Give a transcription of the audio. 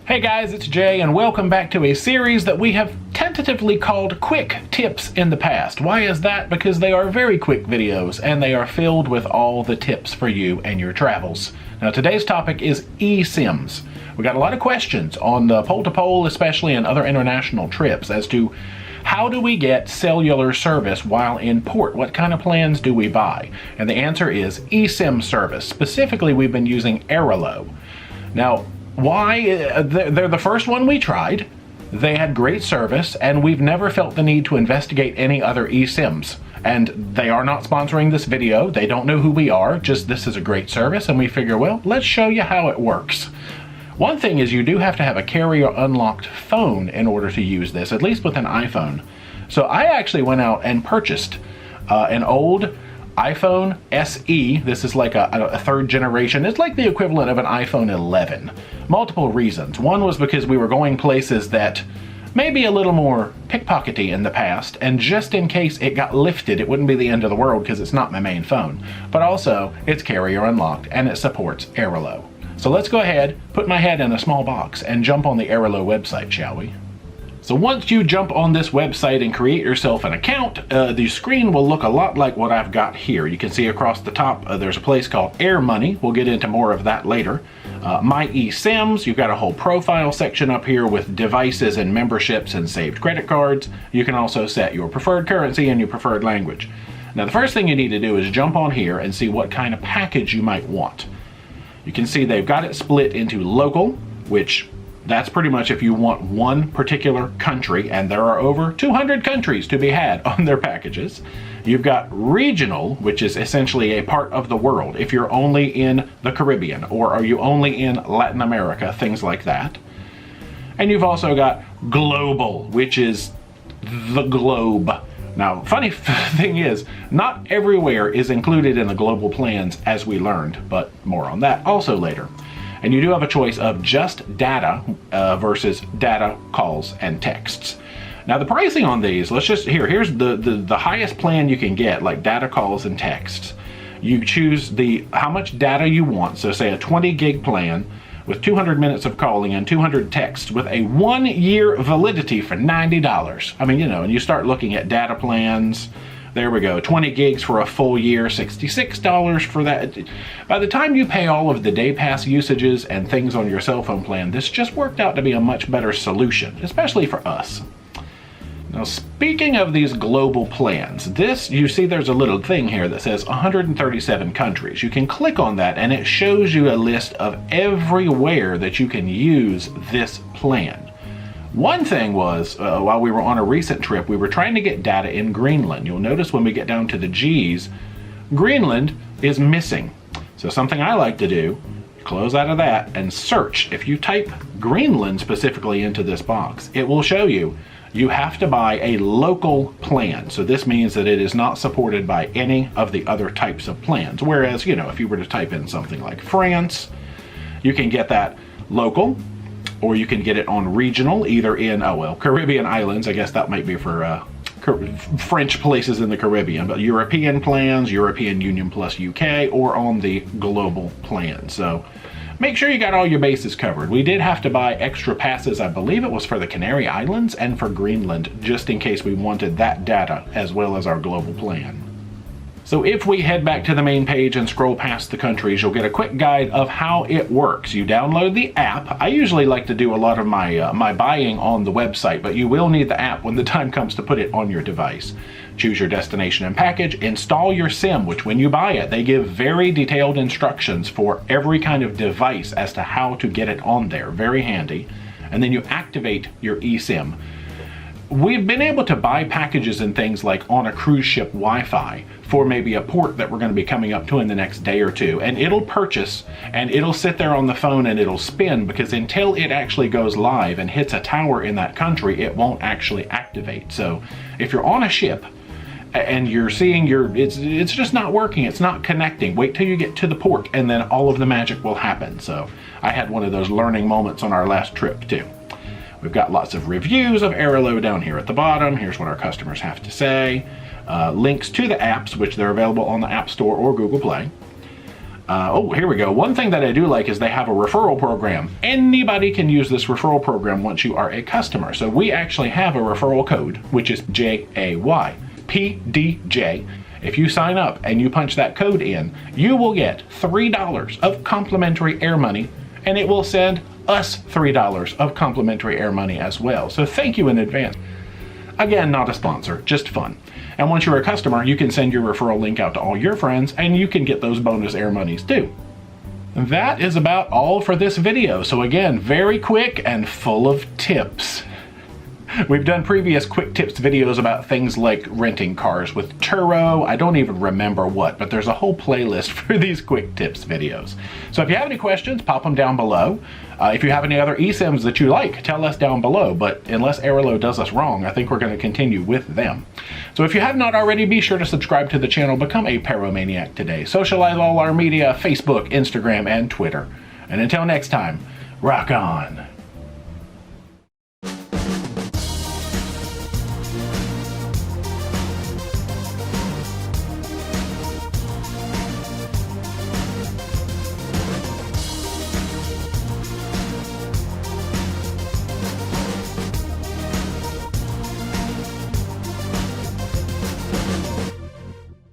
Hey guys, it's Jay and welcome back to a series that we have tentatively called Quick Tips in the past. Why is that? Because they are very quick videos and they are filled with all the tips for you and your travels. Now today's topic is eSIMs. We got a lot of questions on the pole-to-pole, especially in other international trips, as to how do we get cellular service while in port? What kind of plans do we buy? And the answer is eSIM service. Specifically, we've been using Airalo. Now, why? They're the first one we tried. They had great service, and we've never felt the need to investigate any other eSIMs. And they are not sponsoring this video. They don't know who we are. Just this is a great service, and we figure, well, let's show you how it works. One thing is you do have to have a carrier unlocked phone in order to use this, at least with an iPhone. So I actually went out and purchased an old iPhone SE. This is like a third generation. It's like the equivalent of an iPhone 11. Multiple reasons. One was because we were going places that may be a little more pickpockety in the past, and just in case it got lifted, it wouldn't be the end of the world because it's not my main phone. But also, it's carrier unlocked and it supports Airalo. So let's go ahead, put my head in a small box, and jump on the Airalo website, shall we? So once you jump on this website and create yourself an account, the screen will look a lot like what I've got here. You can see across the top there's a place called Airmoney. We'll get into more of that later. My eSIMs, you've got a whole profile section up here with devices and memberships and saved credit cards. You can also set your preferred currency and your preferred language. Now the first thing you need to do is jump on here and see what kind of package you might want. You can see they've got it split into local, which that's pretty much if you want one particular country, and there are over 200 countries to be had on their packages. You've got regional, which is essentially a part of the world, if you're only in the Caribbean, or are you only in Latin America, things like that. And you've also got global, which is the globe. Now, funny thing is, not everywhere is included in the global plans, as we learned, but more on that also later. And you do have a choice of just data versus data, calls, and texts. Now the pricing on these, here's the highest plan you can get, like data, calls, and texts. You choose how much data you want, so say a 20 gig plan with 200 minutes of calling and 200 texts with a 1-year validity for $90. I mean, you know, and you start looking at data plans. There we go, 20 gigs for a full year, $66 for that. By the time you pay all of the day pass usages and things on your cell phone plan, this just worked out to be a much better solution, especially for us. Now, speaking of these global plans, you see there's a little thing here that says 137 countries. You can click on that and it shows you a list of everywhere that you can use this plan. One thing was, while we were on a recent trip, we were trying to get data in Greenland. You'll notice when we get down to the G's, Greenland is missing. So something I like to do, close out of that and search. If you type Greenland specifically into this box, it will show you have to buy a local plan. So this means that it is not supported by any of the other types of plans. Whereas, you know, if you were to type in something like France, you can get that local, or you can get it on regional, either in, Caribbean islands. I guess that might be for French places in the Caribbean, but European plans, European Union plus UK, or on the global plan. So make sure you got all your bases covered. We did have to buy extra passes, I believe it was for the Canary Islands and for Greenland, just in case we wanted that data as well as our global plan. So if we head back to the main page and scroll past the countries, you'll get a quick guide of how it works. You download the app. I usually like to do a lot of my buying on the website, but you will need the app when the time comes to put it on your device. Choose your destination and package, install your SIM, which when you buy it, they give very detailed instructions for every kind of device as to how to get it on there. Very handy. And then you activate your eSIM. We've been able to buy packages and things like on a cruise ship Wi-Fi for maybe a port that we're going to be coming up to in the next day or two, and it'll purchase and it'll sit there on the phone and it'll spin, because until it actually goes live and hits a tower in that country, it won't actually activate. So if you're on a ship and you're seeing it's just not working, it's not connecting, wait till you get to the port and then all of the magic will happen. So I had one of those learning moments on our last trip too. We've got lots of reviews of Airalo down here at the bottom. Here's what our customers have to say. Links to the apps, which they're available on the App Store or Google Play. Oh, here we go. One thing that I do like is they have a referral program. Anybody can use this referral program once you are a customer. So we actually have a referral code, which is JAYPDJ. If you sign up and you punch that code in, you will get $3 of complimentary Airmoney, and it will send us $3 of complimentary Airmoney as well. So thank you in advance. Again, not a sponsor, just fun. And once you're a customer, you can send your referral link out to all your friends, and you can get those bonus Airmoneys too. That is about all for this video. So again, very quick and full of tips. We've done previous quick tips videos about things like renting cars with Turo. I don't even remember what, but there's a whole playlist for these quick tips videos. So if you have any questions, pop them down below. If you have any other eSIMs that you like, tell us down below, but unless Airalo does us wrong, I think we're going to continue with them. So if you have not already, be sure to subscribe to the channel, become a Paromaniac today. Socialize all our media, Facebook, Instagram, and Twitter. And until next time, rock on.